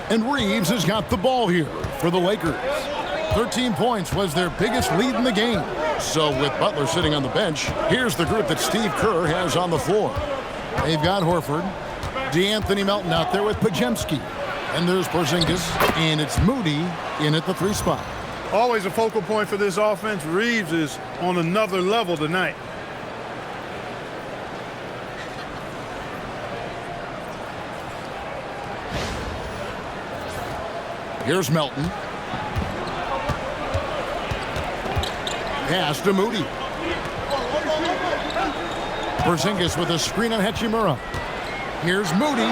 And Reeves has got the ball here for the Lakers. 13 points was their biggest lead in the game. So with Butler sitting on the bench, here's the group that Steve Kerr has on the floor. They've got Horford, DeAnthony Melton out there with Pajemski. And there's Porzingis, and it's Moody in at the 3 spot. Always a focal point for this offense. Reeves is on another level tonight. Here's Melton. Pass to Moody. Porzingis with a screen on Hachimura. Here's Moody.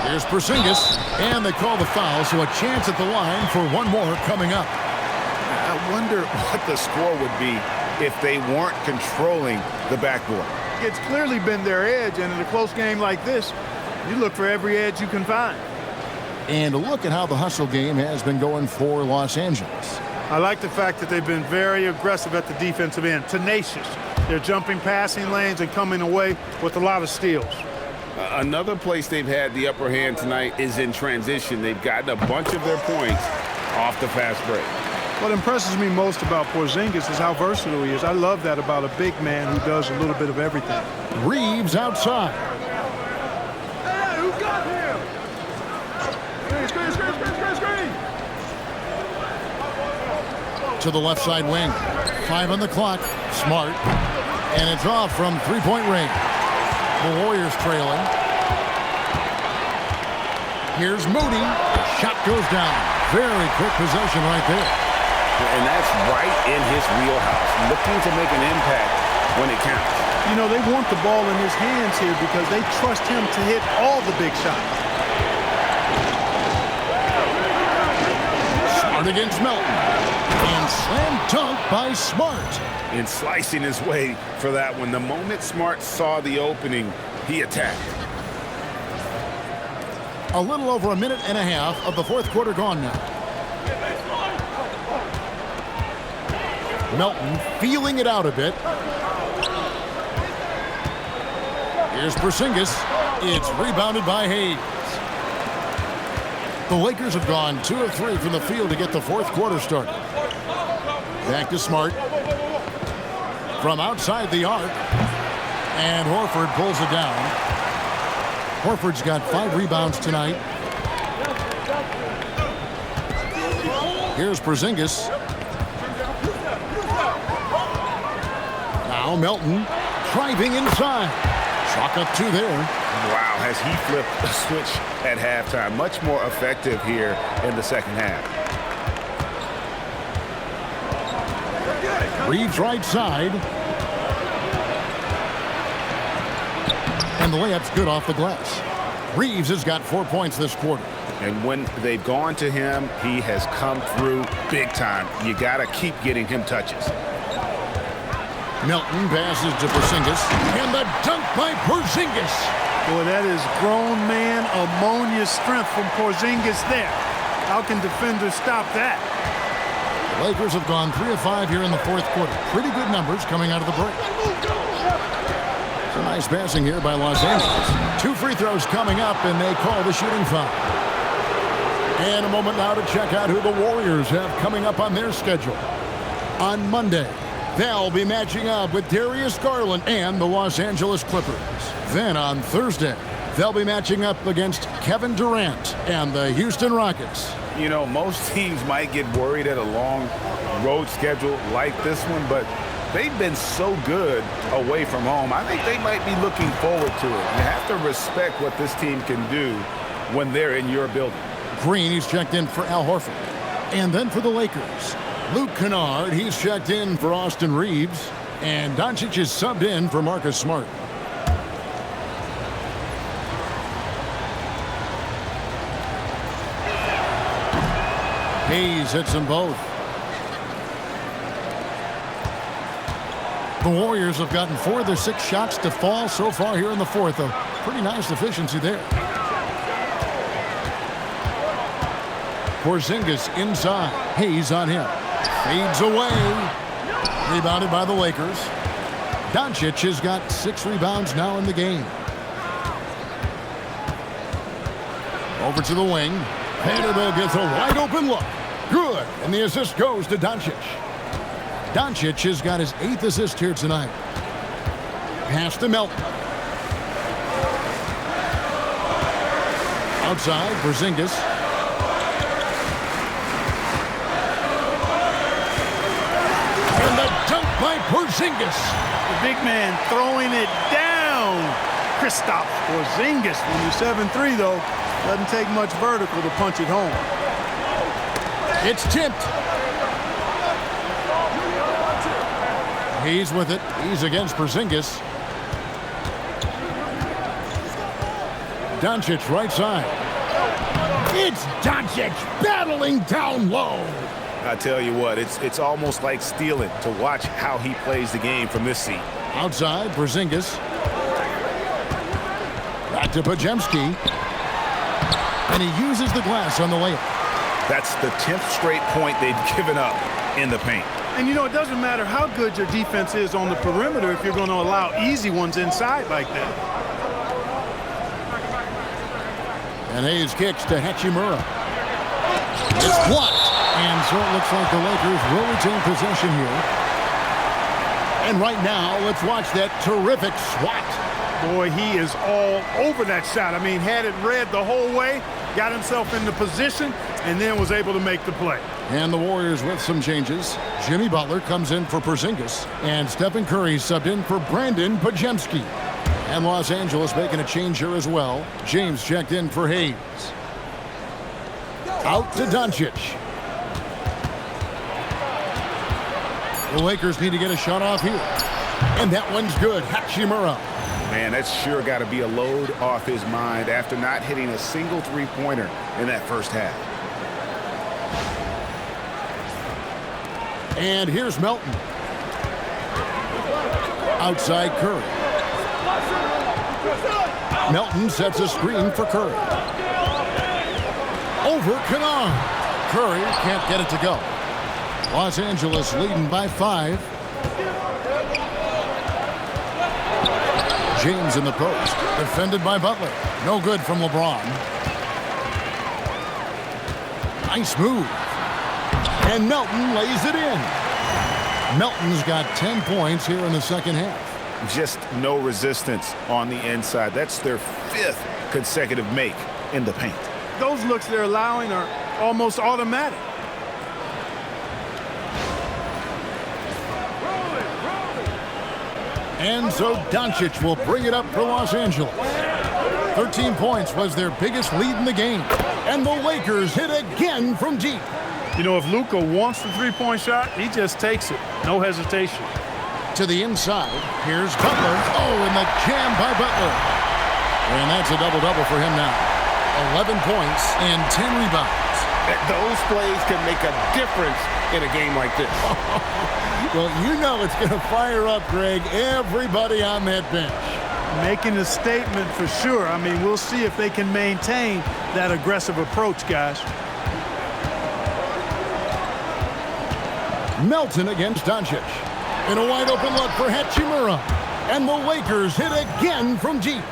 Here's Porzingis. And they call the foul, so a chance at the line for one more coming up. I wonder what the score would be if they weren't controlling the backboard. It's clearly been their edge, and in a close game like this, you look for every edge you can find. And look at how the hustle game has been going for Los Angeles. I like the fact that they've been very aggressive at the defensive end, tenacious. They're jumping passing lanes and coming away with a lot of steals. Another place they've had the upper hand tonight is in transition. They've gotten a bunch of their points off the fast break. What impresses me most about Porzingis is how versatile he is. I love that about a big man who does a little bit of everything. Reeves outside. Hey, who got him? Screen. To the left side wing. 5 on the clock. Smart. And it's off from three-point range. The Warriors trailing. Here's Moody. Shot goes down. Very quick possession right there. And that's right in his wheelhouse. Looking to make an impact when it counts. You know, they want the ball in his hands here because they trust him to hit all the big shots. Smart against Melton. And slam dunk by Smart. And slicing his way for that one. The moment Smart saw the opening, he attacked. A little over a minute and a half of the fourth quarter gone now. Melton feeling it out a bit. Here's Porzingis. It's rebounded by Hayes. The Lakers have gone 2 of 3 from the field to get the fourth quarter started. Back to Smart. From outside the arc. And Horford pulls it down. Horford's got 5 rebounds tonight. Here's Porzingis. Now Melton driving inside. Chalk up 2 there. Wow, has he flipped a switch at halftime. Much more effective here in the second half. Reeves right side. And the layup's good off the glass. Reeves has got 4 points this quarter. And when they've gone to him, he has come through big time. You got to keep getting him touches. Melton passes to Porzingis. And the dunk by Porzingis. Boy, that is grown man ammonia strength from Porzingis there. How can defenders stop that? The Lakers have gone 3 of 5 here in the fourth quarter. Pretty good numbers coming out of the break. Some nice passing here by Los Angeles. 2 free throws coming up, and they call the shooting foul. And a moment now to check out who the Warriors have coming up on their schedule. On Monday, they'll be matching up with Darius Garland and the Los Angeles Clippers. Then on Thursday, they'll be matching up against Kevin Durant and the Houston Rockets. You know, most teams might get worried at a long road schedule like this one, but they've been so good away from home. I think they might be looking forward to it. You have to respect what this team can do when they're in your building. Green, he's checked in for Al Horford. And then for the Lakers, Luke Kennard, he's checked in for Austin Reeves. And Doncic is subbed in for Marcus Smart. Hayes hits them both. The Warriors have gotten 4 of their 6 shots to fall so far here in the fourth. A pretty nice efficiency there. Porzingis inside. Hayes on him. Fades away. Rebounded by the Lakers. Doncic has got 6 rebounds now in the game. Over to the wing. Vanderbilt gets a wide open look. Good. And the assist goes to Doncic. Doncic has got his 8th assist here tonight. Pass to Melton. Outside, Porzingis. And the dunk by Porzingis. The big man throwing it down. Kristaps Porzingis. When you're 7'3", though, doesn't take much vertical to punch it home. It's tipped. He's with it. He's against Porzingis. Doncic right side. It's Doncic battling down low. I tell you what, it's almost like stealing to watch how he plays the game from this seat. Outside, Porzingis. Back to Podziemski. And he uses the glass on the layup. That's the 10th straight point they've given up in the paint. And, you know, it doesn't matter how good your defense is on the perimeter if you're going to allow easy ones inside like that. And Hayes kicks to Hachimura. It's blocked. And so it looks like the Lakers will retain possession here. And right now, let's watch that terrific swat. Boy, he is all over that shot. I mean, had it read the whole way, got himself into position, and then was able to make the play. And the Warriors with some changes. Jimmy Butler comes in for Porzingis. And Stephen Curry subbed in for Brandon Podziemski. And Los Angeles making a change here as well. James checked in for Hayes. Out to Doncic. The Lakers need to get a shot off here. And that one's good. Hachimura. Man, that's sure got to be a load off his mind after not hitting a single three-pointer in that first half. And here's Melton. Outside Curry. Melton sets a screen for Curry. Over Kennard. Curry can't get it to go. Los Angeles leading by 5. James in the post. Defended by Butler. No good from LeBron. Nice move. And Melton lays it in. Melton's got 10 points here in the second half. Just no resistance on the inside. That's their 5th consecutive make in the paint. Those looks they're allowing are almost automatic. And so Doncic will bring it up for Los Angeles. 13 points was their biggest lead in the game. And the Lakers hit again from deep. You know, if Luka wants the three-point shot, he just takes it. No hesitation. To the inside, here's Butler. Oh, and the jam by Butler. And that's a double-double for him now. 11 points and 10 rebounds. Those plays can make a difference in a game like this. Well, you know it's going to fire up, Greg, everybody on that bench. Making a statement for sure. I mean, we'll see if they can maintain that aggressive approach, guys. Melton against Doncic. In a wide open look for Hachimura. And the Lakers hit again from deep.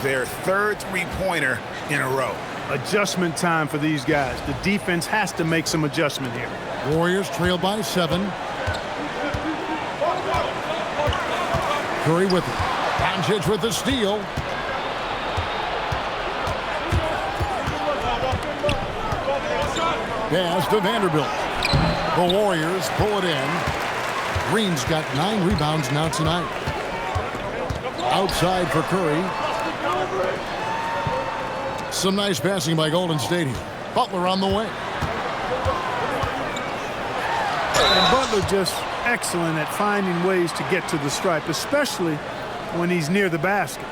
Their 3rd three-pointer in a row. Adjustment time for these guys. The defense has to make some adjustment here. Warriors trail by 7. Curry with it. Doncic with the steal. Pass to Vanderbilt. The Warriors pull it in. Green's got 9 rebounds now tonight. Outside for Curry. Some nice passing by Golden State here. Butler on the wing. And Butler just excellent at finding ways to get to the stripe, especially when he's near the basket.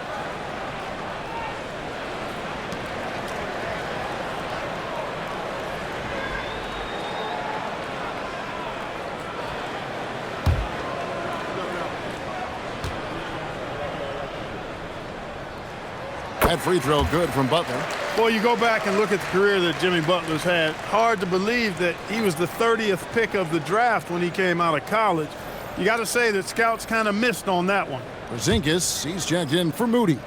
That free throw good from Butler. Boy, you go back and look at the career that Jimmy Butler's had. Hard to believe that he was the 30th pick of the draft when he came out of college. You got to say that scouts kind of missed on that one. Porzingis, he's checked in for Moody.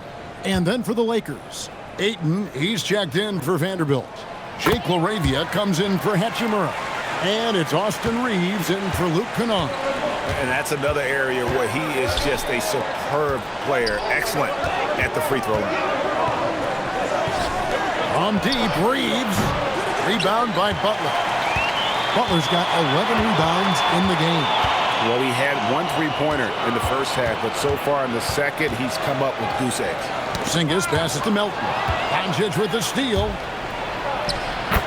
And then for the Lakers, Ayton, he's checked in for Vanderbilt. Jake LaRavia comes in for Hachimura. And it's Austin Reeves in for Luke Kennard. And that's another area where he is just a superb player. Excellent at the free throw line. From deep, Reeves. Rebound by Butler. Butler's got 11 rebounds in the game. Well, he had one three-pointer in the first half, but so far in the second, he's come up with goose eggs. Porzingis passes to Melton. Doncic with the steal.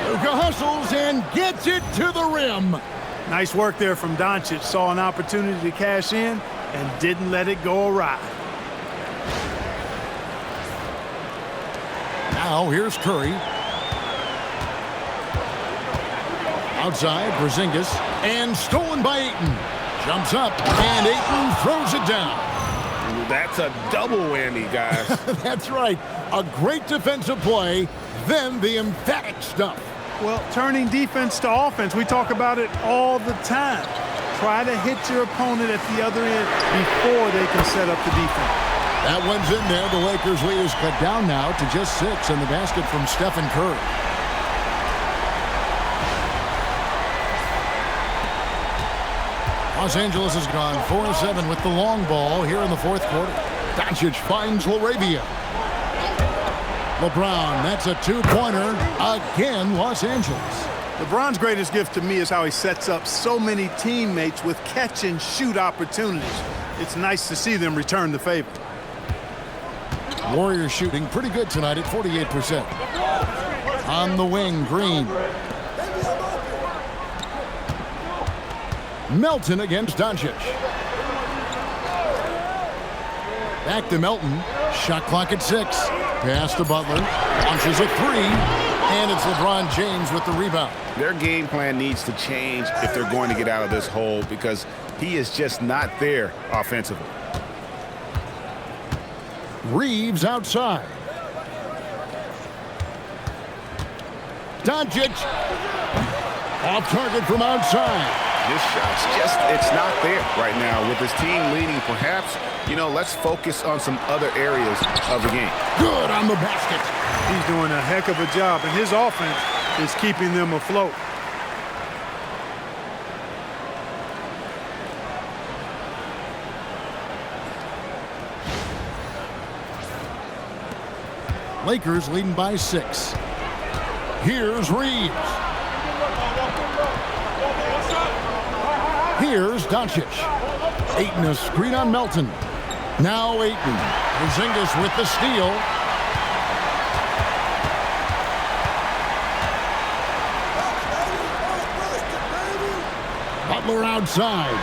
Luka hustles and gets it to the rim. Nice work there from Doncic. Saw an opportunity to cash in and didn't let it go awry. Now here's Curry. Outside, Porzingis. And stolen by Ayton. Jumps up, and Ayton throws it down. That's a double whammy, guys. That's right. A great defensive play, then the emphatic stuff. Well, turning defense to offense, we talk about it all the time. Try to hit your opponent at the other end before they can set up the defense. That one's in there. The Lakers lead is cut down now to just 6 in the basket from Stephen Curry. Los Angeles has gone 4-7 with the long ball here in the fourth quarter. Doncic finds LaRavia. LeBron, that's a two-pointer. Again, Los Angeles. LeBron's greatest gift to me is how he sets up so many teammates with catch-and-shoot opportunities. It's nice to see them return the favor. Warriors shooting pretty good tonight at 48%. On the wing, Green. Melton against Doncic. Back to Melton. Shot clock at 6. Pass to Butler. Launches a 3. And it's LeBron James with the rebound. Their game plan needs to change if they're going to get out of this hole because he is just not there offensively. Reeves outside. Doncic. Off target from outside. This shot's just, it's not there right now. With his team leading, perhaps, let's focus on some other areas of the game. Good on the basket. He's doing a heck of a job, and his offense is keeping them afloat. Lakers leading by 6. Here's Reeves. Here's Doncic. Ayton a screen on Melton. Now Ayton. Porzingis with the steal. Butler outside.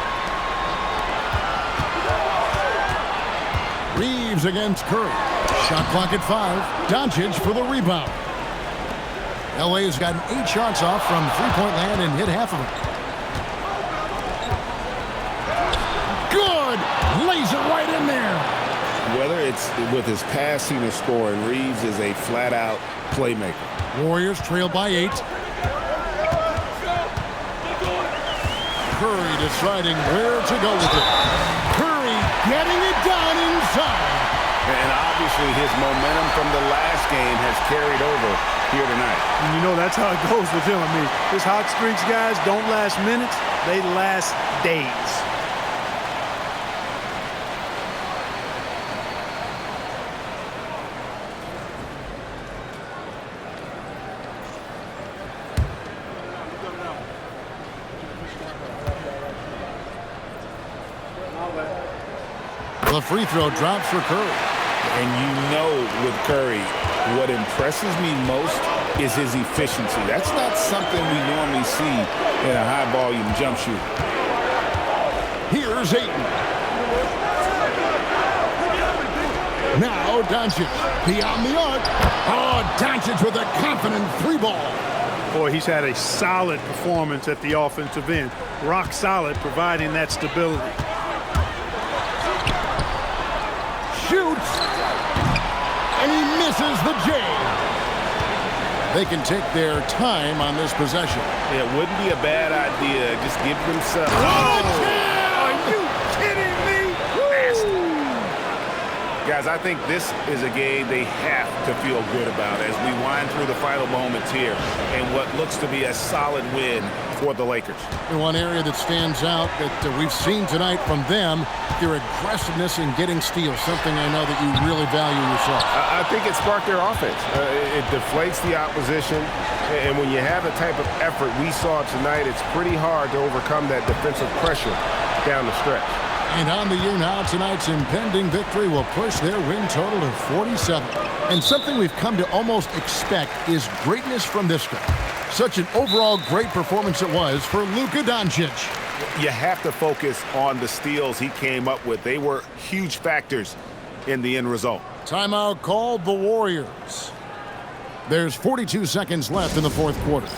Reeves against Curry. Shot clock at 5. Doncic for the rebound. LA has gotten 8 shots off from three-point land and hit half of them. Good! Lays it right in there. Whether it's with his passing or scoring, Reeves is a flat-out playmaker. Warriors trail by 8. Curry deciding where to go with it. Curry getting it done inside. And obviously his momentum from the last game has carried over here tonight. And that's how it goes with him. I mean, his hot streaks, guys, don't last minutes. They last days. The free throw drops for Curry. And with Curry, what impresses me most is his efficiency. That's not something we normally see in a high-volume jump shooter. Here's Ayton. Now Doncic beyond the arc. Oh, Doncic with a confident 3-ball. Boy, he's had a solid performance at the offensive end. Rock solid, providing that stability. Shoots, and he misses the J. They can take their time on this possession. It wouldn't be a bad idea. Just give themselves. Are you kidding me? Got Guys, I think this is a game they have to feel good about as we wind through the final moments here in what looks to be a solid win for the Lakers. One area that stands out that we've seen tonight from them, their aggressiveness in getting steals, something I know that you really value yourself. I think it sparked their offense. It deflates the opposition, and when you have the type of effort we saw tonight, it's pretty hard to overcome that defensive pressure down the stretch. And on the year now, tonight's impending victory will push their win total to 47. And something we've come to almost expect is greatness from this guy. Such an overall great performance it was for Luka Doncic. You have to focus on the steals he came up with. They were huge factors in the end result. Timeout called the Warriors. There's 42 seconds left in the fourth quarter.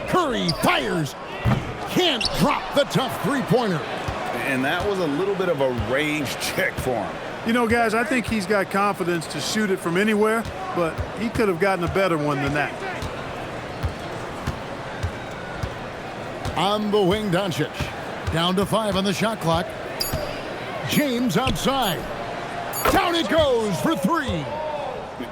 Curry fires. Can't drop the tough three-pointer. And that was a little bit of a range check for him. You know, guys, I think he's got confidence to shoot it from anywhere, but he could have gotten a better one than that. On the wing, Doncic. Down to 5 on the shot clock. James outside. Down it goes for 3.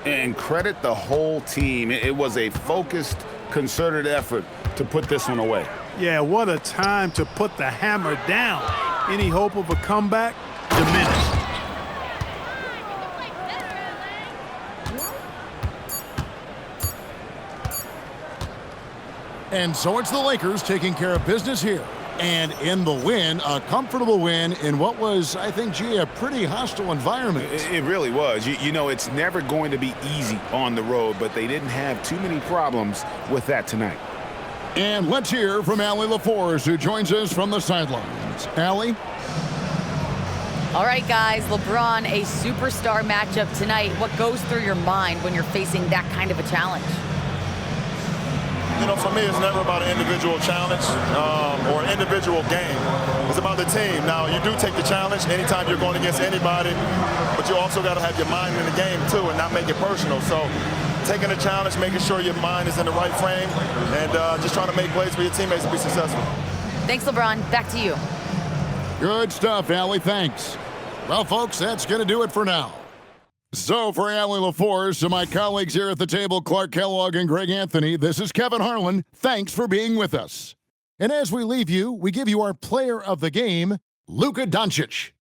And credit the whole team. It was a focused, concerted effort to put this one away. Yeah, what a time to put the hammer down. Any hope of a comeback? Diminished. And so it's the Lakers taking care of business here. And in the win, a comfortable win in what was, I think, G, a pretty hostile environment. It really was. You know, it's never going to be easy on the road, but they didn't have too many problems with that tonight. And let's hear from Allie LaForce, who joins us from the sidelines. Allie? All right, guys, LeBron, a superstar matchup tonight. What goes through your mind when you're facing that kind of a challenge? You know, for me, it's never about an individual challenge or an individual game. It's about the team. Now, you do take the challenge anytime you're going against anybody, but you also got to have your mind in the game, too, and not make it personal. So taking the challenge, making sure your mind is in the right frame, and just trying to make plays for your teammates to be successful. Thanks, LeBron. Back to you. Good stuff, Allie. Thanks. Well, folks, that's going to do it for now. So for Allie LaForce and my colleagues here at the table, Clark Kellogg and Greg Anthony, this is Kevin Harlan. Thanks for being with us. And as we leave you, we give you our player of the game, Luka Doncic.